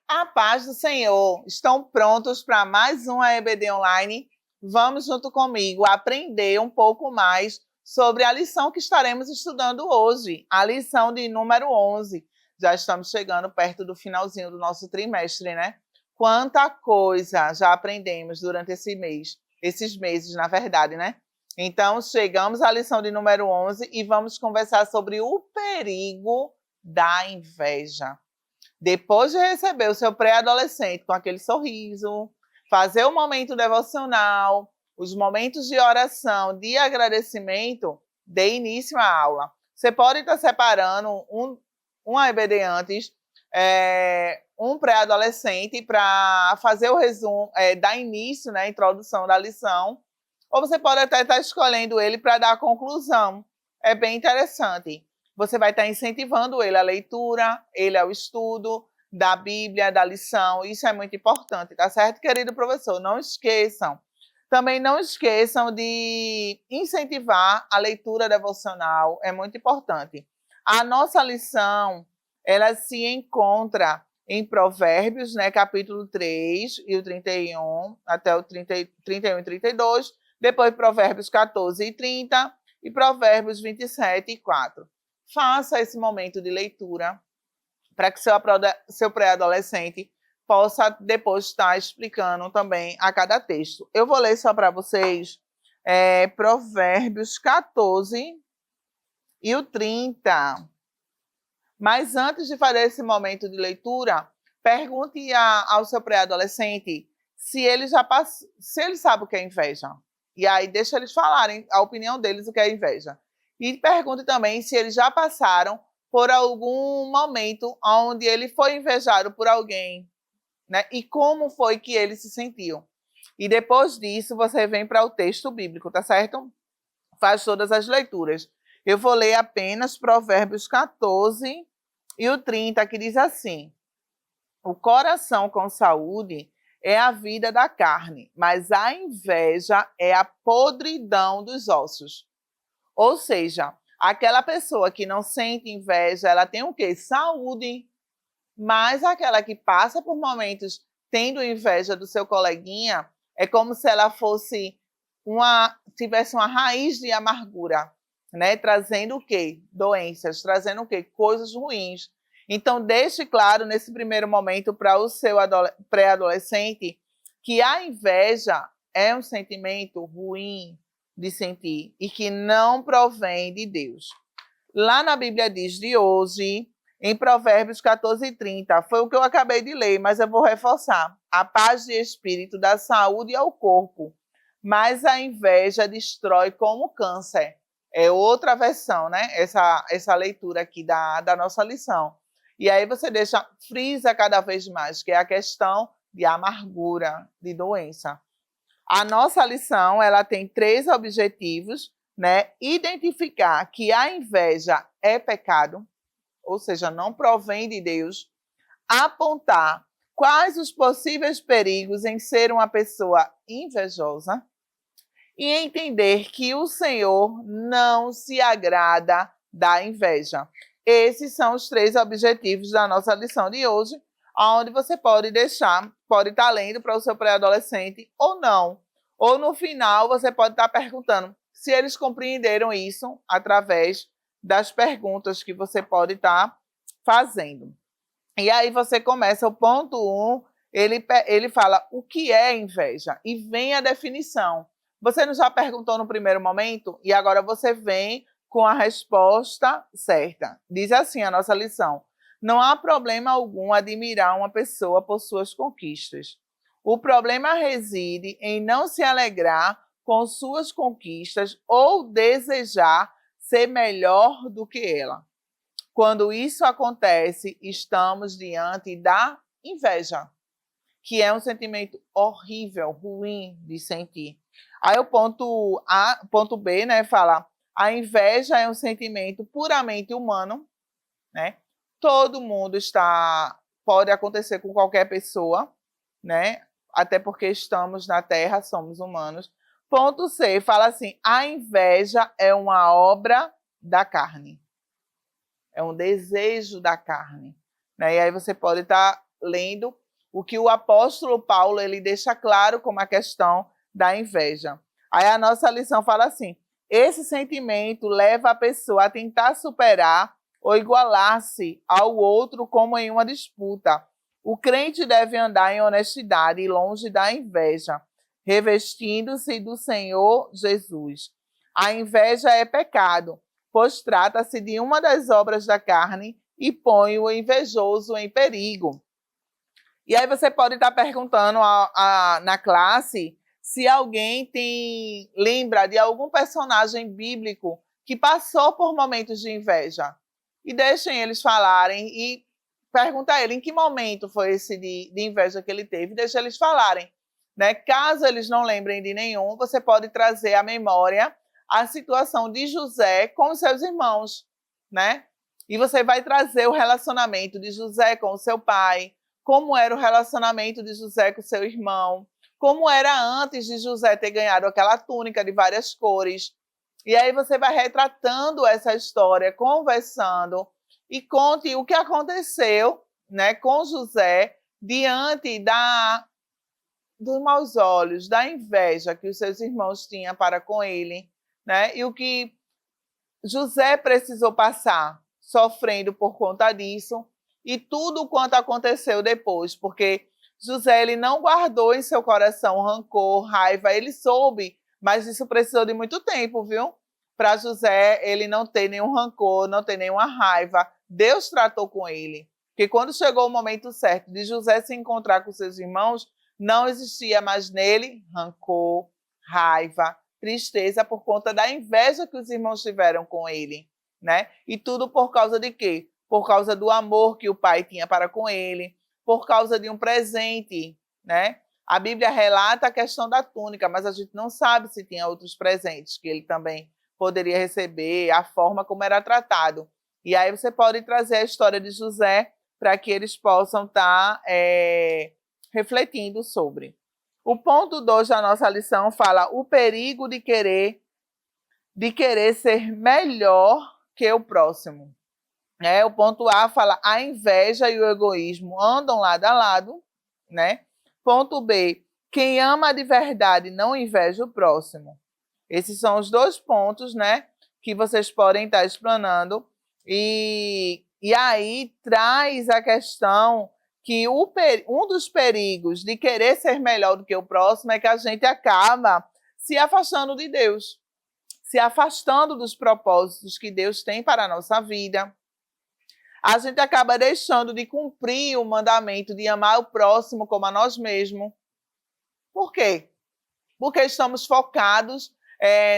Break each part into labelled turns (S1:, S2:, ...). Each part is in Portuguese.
S1: A paz do Senhor. Estão prontos para mais um EBD Online? Vamos junto comigo aprender um pouco mais sobre a lição que estaremos estudando hoje, a lição de número 11. Já estamos chegando perto do finalzinho do nosso trimestre, né? Quanta coisa já aprendemos durante esses meses, na verdade, né? Então, chegamos à lição de número 11 e vamos conversar sobre o perigo da inveja. Depois de receber o seu pré-adolescente com aquele sorriso, fazer o momento devocional, os momentos de oração, de agradecimento, dê início à aula. Você pode estar separando um EBD antes, um pré-adolescente para fazer o resumo, dar início, né, introdução da lição, ou você pode até estar escolhendo ele para dar a conclusão. É bem interessante. Você vai estar incentivando ele à leitura, ele ao estudo da Bíblia, da lição. Isso é muito importante, tá certo, querido professor? Não esqueçam. Também não esqueçam de incentivar a leitura devocional, é muito importante. A nossa lição, ela se encontra em Provérbios, né, capítulo 3 e o 31, até o 31 e 32, depois Provérbios 14 e 30 e Provérbios 27 e 4. Faça esse momento de leitura para que seu pré-adolescente possa depois estar explicando também a cada texto. Eu vou ler só para vocês Provérbios 14 e o 30. Mas antes de fazer esse momento de leitura, pergunte ao seu pré-adolescente se ele sabe o que é inveja. E aí deixa eles falarem a opinião deles o que é inveja. E pergunte também se eles já passaram por algum momento onde ele foi invejado por alguém, né? E como foi que ele se sentiu. E depois disso, você vem para o texto bíblico, tá certo? Faz todas as leituras. Eu vou ler apenas Provérbios 14 e o 30, que diz assim: o coração com saúde é a vida da carne, mas a inveja é a podridão dos ossos. Ou seja, aquela pessoa que não sente inveja, ela tem o quê? Saúde. Mas aquela que passa por momentos tendo inveja do seu coleguinha, é como se ela tivesse uma raiz de amargura, né? Trazendo o quê? Doenças, trazendo o quê? Coisas ruins. Então, deixe claro nesse primeiro momento para o seu pré-adolescente que a inveja é um sentimento ruim de sentir e que não provém de Deus. Lá na Bíblia diz de hoje, em Provérbios 14 e 30, foi o que eu acabei de ler, mas eu vou reforçar. A paz de espírito dá saúde ao corpo, mas a inveja destrói como câncer. É outra versão, né? Essa leitura aqui da nossa lição. E aí você frisa cada vez mais, que é a questão de amargura, de doença. A nossa lição, ela tem 3 objetivos, né? Identificar que a inveja é pecado, ou seja, não provém de Deus. Apontar quais os possíveis perigos em ser uma pessoa invejosa e entender que o Senhor não se agrada da inveja. Esses são os 3 objetivos da nossa lição de hoje, onde você pode estar lendo para o seu pré-adolescente ou não. Ou no final você pode estar perguntando se eles compreenderam isso através das perguntas que você pode estar fazendo. E aí você começa o ponto 1, ele fala o que é inveja e vem a definição. Você não já perguntou no primeiro momento? E agora você vem com a resposta certa. Diz assim a nossa lição: não há problema algum admirar uma pessoa por suas conquistas. O problema reside em não se alegrar com suas conquistas ou desejar ser melhor do que ela. Quando isso acontece, estamos diante da inveja, que é um sentimento horrível, ruim de sentir. Aí o ponto B, né, fala: a inveja é um sentimento puramente humano, né? Todo mundo pode acontecer com qualquer pessoa, né? Até porque estamos na Terra, somos humanos. Ponto C fala assim: a inveja é uma obra da carne. É um desejo da carne. Né? E aí você pode estar lendo o que o apóstolo Paulo ele deixa claro como a questão da inveja. Aí a nossa lição fala assim: esse sentimento leva a pessoa a tentar superar ou igualar-se ao outro como em uma disputa. O crente deve andar em honestidade e longe da inveja, revestindo-se do Senhor Jesus. A inveja é pecado, pois trata-se de uma das obras da carne e põe o invejoso em perigo. E aí você pode estar perguntando na classe se alguém lembra de algum personagem bíblico que passou por momentos de inveja. E deixem eles falarem e pergunta a ele em que momento foi esse de inveja que ele teve. Deixa eles falarem. Né? Caso eles não lembrem de nenhum, você pode trazer à memória a situação de José com os seus irmãos. Né? E você vai trazer o relacionamento de José com o seu pai, como era o relacionamento de José com seu irmão, como era antes de José ter ganhado aquela túnica de várias cores. E aí você vai retratando essa história, conversando, e conte o que aconteceu, né, com José diante dos maus olhos, da inveja que os seus irmãos tinham para com ele, né, e o que José precisou passar, sofrendo por conta disso, e tudo quanto aconteceu depois, porque José ele não guardou em seu coração rancor, raiva, ele soube, mas isso precisou de muito tempo, viu? Para José ele não ter nenhum rancor, não ter nenhuma raiva. Deus tratou com ele. Porque quando chegou o momento certo de José se encontrar com seus irmãos, não existia mais nele rancor, raiva, tristeza por conta da inveja que os irmãos tiveram com ele, né? E tudo por causa de quê? Por causa do amor que o pai tinha para com ele, por causa de um presente, né? A Bíblia relata a questão da túnica, mas a gente não sabe se tinha outros presentes que ele também poderia receber, a forma como era tratado. E aí você pode trazer a história de José para que eles possam estar refletindo sobre. O ponto 2 da nossa lição fala o perigo de querer ser melhor que o próximo. O ponto A fala a inveja e o egoísmo andam lado a lado. Né? Ponto B, quem ama de verdade não inveja o próximo. Esses são os dois pontos, né, que vocês podem estar explanando. E aí traz a questão que um dos perigos de querer ser melhor do que o próximo é que a gente acaba se afastando de Deus, se afastando dos propósitos que Deus tem para a nossa vida. A gente acaba deixando de cumprir o mandamento de amar o próximo como a nós mesmos. Por quê? Porque estamos focados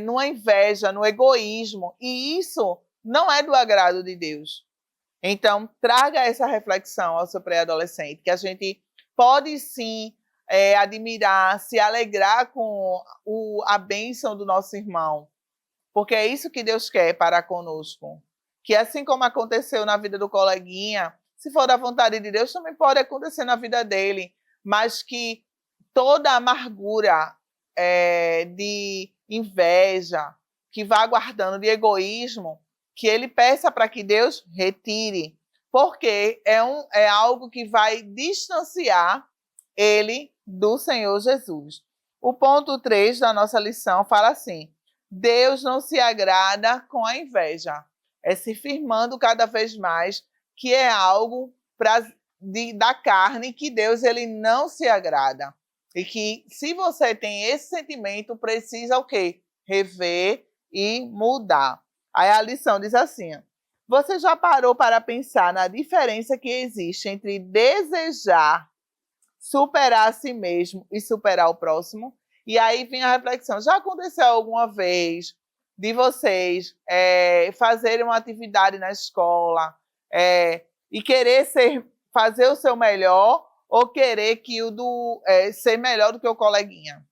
S1: numa inveja, no egoísmo, e isso não é do agrado de Deus. Então, traga essa reflexão ao seu pré-adolescente, que a gente pode sim admirar, se alegrar com a bênção do nosso irmão, porque é isso que Deus quer para conosco. Que assim como aconteceu na vida do coleguinha, se for da vontade de Deus, também pode acontecer na vida dele, mas que toda a amargura de inveja, que vá guardando de egoísmo, que ele peça para que Deus retire, porque é algo que vai distanciar ele do Senhor Jesus. O ponto 3 da nossa lição fala assim: Deus não se agrada com a inveja, é se firmando cada vez mais que é algo da carne que Deus ele não se agrada. E que se você tem esse sentimento, precisa o quê? Rever e mudar. Aí a lição diz assim: você já parou para pensar na diferença que existe entre desejar superar a si mesmo e superar o próximo? E aí vem a reflexão: já aconteceu alguma vez de vocês fazerem uma atividade na escola e querer fazer o seu melhor ou querer que ser melhor do que o coleguinha?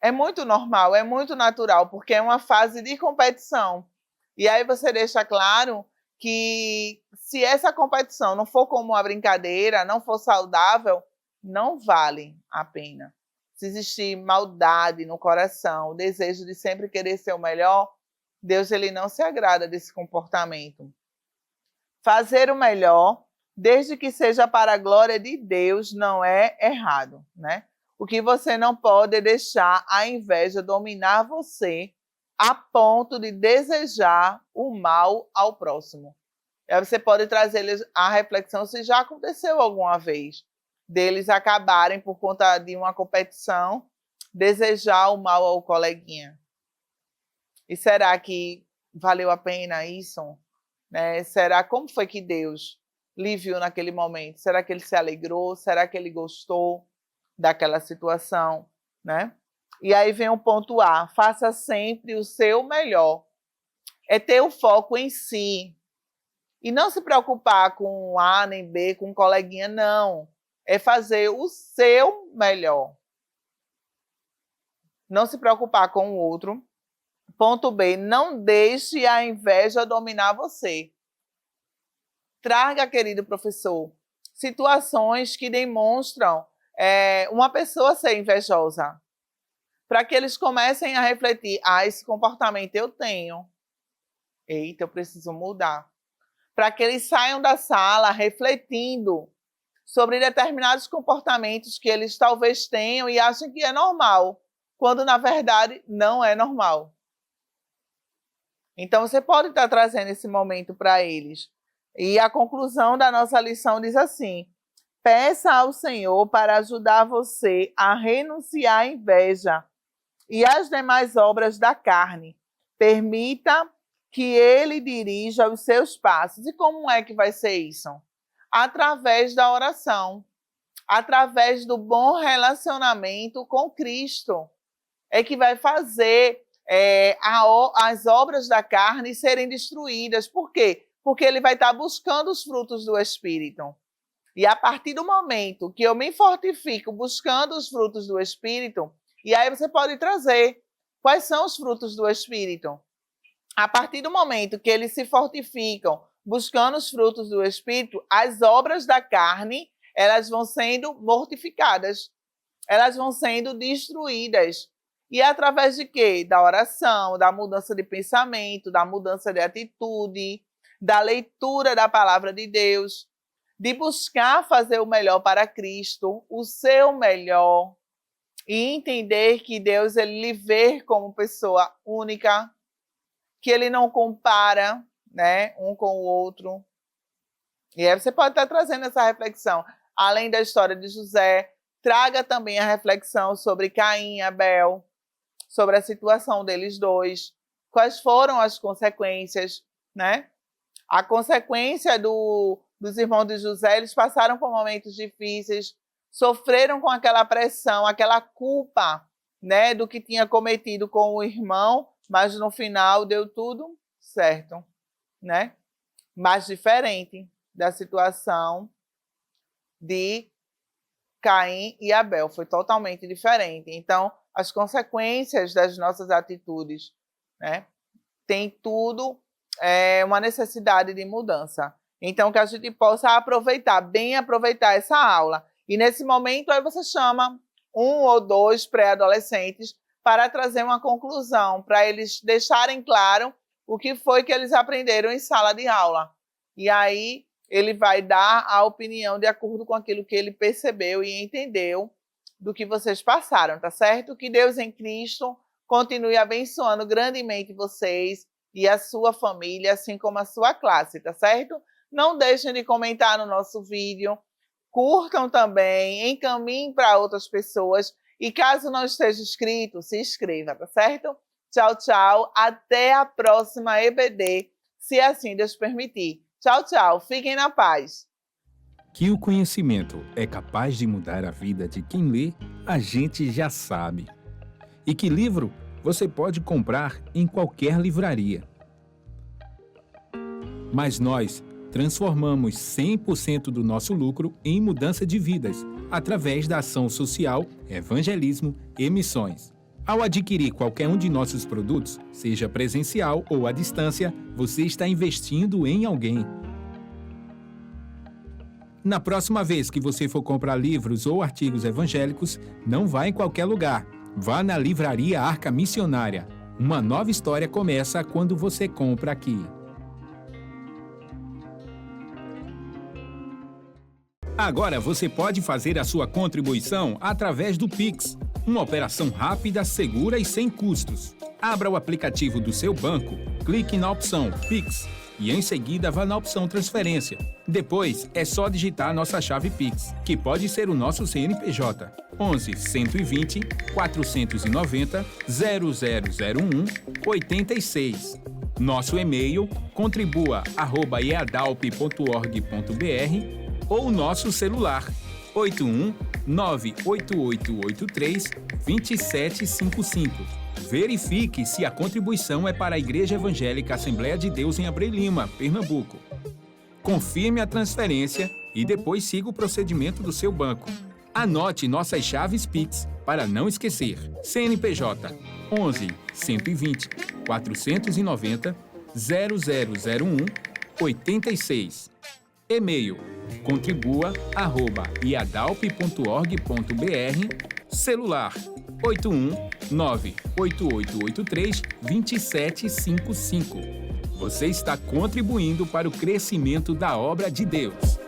S1: É muito normal, é muito natural, porque é uma fase de competição. E aí você deixa claro que se essa competição não for como uma brincadeira, não for saudável, não vale a pena. Se existir maldade no coração, o desejo de sempre querer ser o melhor, Deus ele não se agrada desse comportamento. Fazer o melhor desde que seja para a glória de Deus, não é errado, né? O que você não pode é deixar a inveja dominar você a ponto de desejar o mal ao próximo. Aí você pode trazer a reflexão se já aconteceu alguma vez, deles acabarem por conta de uma competição, desejar o mal ao coleguinha. E será que valeu a pena isso? Né? Será como foi que Deus lhe viu naquele momento? Será que ele se alegrou? Será que ele gostou daquela situação? Né? E aí vem o ponto A, faça sempre o seu melhor. É ter o foco em si. E não se preocupar com A nem B, com um coleguinha, não. É fazer o seu melhor. Não se preocupar com o outro. Ponto B, não deixe a inveja dominar você. Traga, querido professor, situações que demonstram uma pessoa ser invejosa, para que eles comecem a refletir, esse comportamento eu tenho. Eita, eu preciso mudar. Para que eles saiam da sala refletindo sobre determinados comportamentos que eles talvez tenham e achem que é normal, quando na verdade não é normal. Então você pode estar trazendo esse momento para eles. E a conclusão da nossa lição diz assim: peça ao Senhor para ajudar você a renunciar à inveja e às demais obras da carne. Permita que Ele dirija os seus passos. E como é que vai ser isso? Através da oração, através do bom relacionamento com Cristo. É que vai fazer as obras da carne serem destruídas. Por quê? Porque ele vai estar buscando os frutos do Espírito. E a partir do momento que eu me fortifico buscando os frutos do Espírito, e aí você pode trazer quais são os frutos do Espírito. A partir do momento que eles se fortificam buscando os frutos do Espírito, as obras da carne, elas vão sendo mortificadas, elas vão sendo destruídas. E é através de quê? Da oração, da mudança de pensamento, da mudança de atitude, da leitura da palavra de Deus, de buscar fazer o melhor para Cristo, o seu melhor, e entender que Deus ele lhe vê como pessoa única, que ele não compara, né, um com o outro. E aí você pode estar trazendo essa reflexão. Além da história de José, traga também a reflexão sobre Caim e Abel, sobre a situação deles dois, quais foram as consequências, né? A consequência dos irmãos de José, eles passaram por momentos difíceis, sofreram com aquela pressão, aquela culpa, né, do que tinha cometido com o irmão, mas no final deu tudo certo, né? Mas diferente da situação de Caim e Abel, foi totalmente diferente. Então, as consequências das nossas atitudes, né, tem tudo uma necessidade de mudança. Então, que a gente possa aproveitar essa aula. E nesse momento, aí você chama 1 ou 2 pré-adolescentes para trazer uma conclusão, para eles deixarem claro o que foi que eles aprenderam em sala de aula. E aí, ele vai dar a opinião de acordo com aquilo que ele percebeu e entendeu do que vocês passaram, tá certo? Que Deus em Cristo continue abençoando grandemente vocês e a sua família, assim como a sua classe, tá certo? Não deixem de comentar no nosso vídeo, curtam também, encaminhem para outras pessoas e caso não esteja inscrito, se inscreva, tá certo? Tchau, tchau, até a próxima EBD, se assim Deus permitir. Tchau, tchau, fiquem na paz.
S2: Que o conhecimento é capaz de mudar a vida de quem lê, a gente já sabe. E que livro você pode comprar em qualquer livraria. Mas nós transformamos 100% do nosso lucro em mudança de vidas, através da ação social, evangelismo e missões. Ao adquirir qualquer um de nossos produtos, seja presencial ou à distância, você está investindo em alguém. Na próxima vez que você for comprar livros ou artigos evangélicos, não vá em qualquer lugar. Vá na Livraria Arca Missionária. Uma nova história começa quando você compra aqui. Agora você pode fazer a sua contribuição através do Pix, uma operação rápida, segura e sem custos. Abra o aplicativo do seu banco, clique na opção Pix e em seguida vá na opção Transferência. Depois é só digitar nossa chave Pix, que pode ser o nosso CNPJ 11 120 490 0001 86. Nosso e-mail contribua@eadalp.org.br ou nosso celular 81 98883 2755. Verifique se a contribuição é para a Igreja Evangélica Assembleia de Deus em Abreu Lima, Pernambuco. Confirme a transferência e depois siga o procedimento do seu banco. Anote nossas chaves Pix para não esquecer. CNPJ 11 120 490 0001 86. E-mail contribua@iadalp.org.br. Celular 81 98883 2755. Você está contribuindo para o crescimento da obra de Deus.